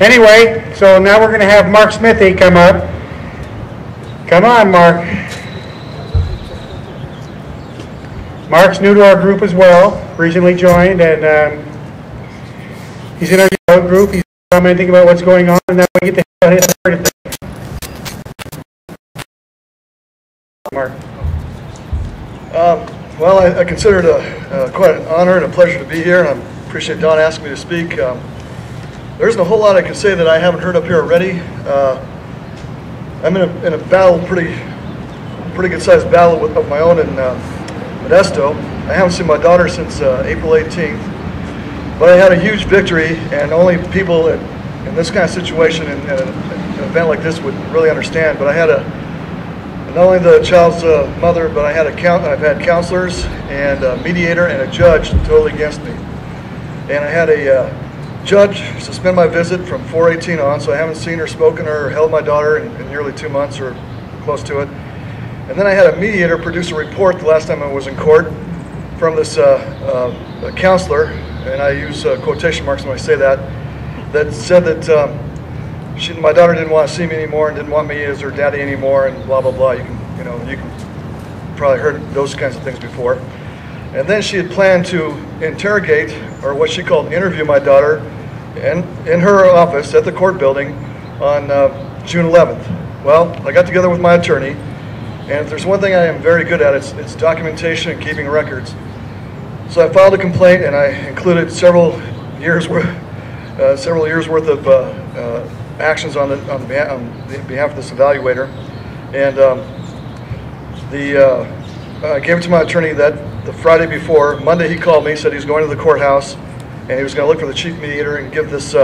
Anyway, so now we're going to have Mark SMITHEY come up. Come on, Mark. Mark's new to our group as well, recently joined, and he's in our group. He's commenting about what's going on, and then we get to his part of things. Mark. Well, I consider it quite an honor and a pleasure to be here, and I appreciate Don asking me to speak. There isn't a whole lot I can say that I haven't heard up here already. I'm in a battle, pretty good-sized battle of my own in Modesto. I haven't seen my daughter since April 18th, but I had a huge victory, and only people in this kind of situation and an event like this would really understand. But I had not only the child's mother, but I've had counselors and a mediator and a judge totally against me. And I had a judge suspend my visit from 4/18 on, so I haven't seen her, spoken or held my daughter in nearly 2 months or close to it. And then I had a mediator produce a report the last time I was in court from this counselor, and I use quotation marks when I say that said that my daughter didn't want to see me anymore and didn't want me as her daddy anymore, and blah blah blah. You can probably heard those kinds of things before. And then she had planned to interrogate, or what she called interview, my daughter in her office at the court building on June 11th. Well, I got together with my attorney, and if there's one thing I am very good at, it's documentation and keeping records. So I filed a complaint, and I included several years worth of actions on behalf of this evaluator, and I gave it to my attorney the Friday before. Monday he called me, said he was going to the courthouse, and he was going to look for the chief mediator and give this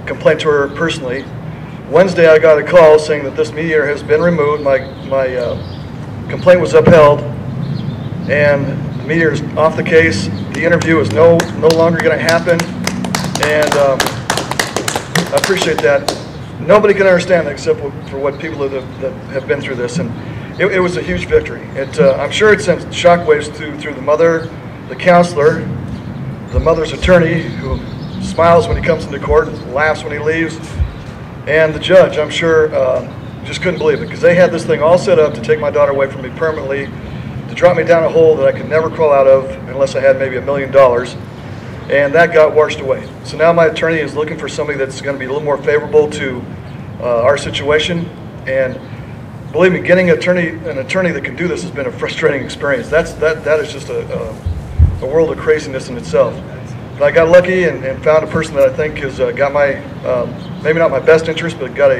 complaint to her personally. Wednesday I got a call saying that this mediator has been removed. My complaint was upheld, and the mediator is off the case. The interview is no longer going to happen, and I appreciate that. Nobody can understand that except for what people that have been through this, and it was a huge victory. I'm sure it sent shockwaves through the mother, the counselor, the mother's attorney, who smiles when he comes into court and laughs when he leaves, and the judge. I'm sure just couldn't believe it, because they had this thing all set up to take my daughter away from me permanently, to drop me down a hole that I could never crawl out of unless I had maybe $1 million, and that got washed away. So now my attorney is looking for somebody that's going to be a little more favorable to our situation, and believe me, getting an attorney that can do this has been a frustrating experience. That is just a world of craziness in itself. But I got lucky and found a person that I think has got my, maybe not my best interest, but got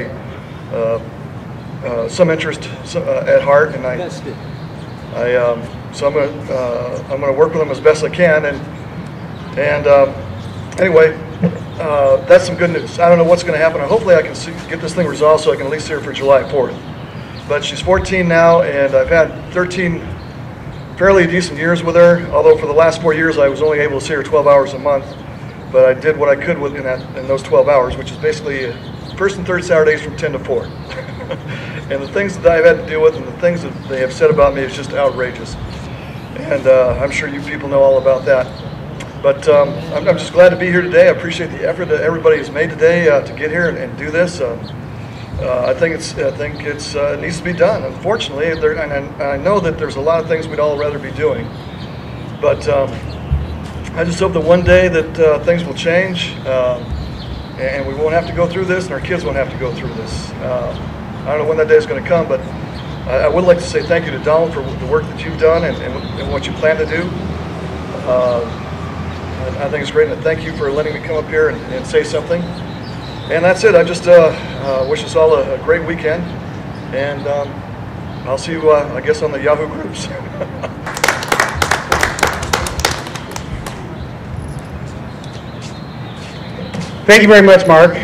some interest at heart, and so I'm going to work with them as best I can, and anyway, that's some good news. I don't know what's going to happen. Hopefully I can get this thing resolved so I can at least see her for July 4th. But she's 14 now, and I've had 13 fairly decent years with her, although for the last 4 years I was only able to see her 12 hours a month. But I did what I could in those 12 hours, which is basically first and third Saturdays from 10 to 4. And the things that I've had to deal with and the things that they have said about me is just outrageous. And I'm sure you people know all about that. But I'm just glad to be here today. I appreciate the effort that everybody has made today to get here and do this. I think it needs to be done. Unfortunately, and I know that there's a lot of things we'd all rather be doing, but I just hope that one day that things will change, and we won't have to go through this, and our kids won't have to go through this. I don't know when that day is going to come, but I would like to say thank you to Donald for the work that you've done and what you plan to do. I think it's great, and thank you for letting me come up here and say something. And that's it. I just wish us all a great weekend, and I'll see you, I guess, on the Yahoo groups. Thank you very much, Mark.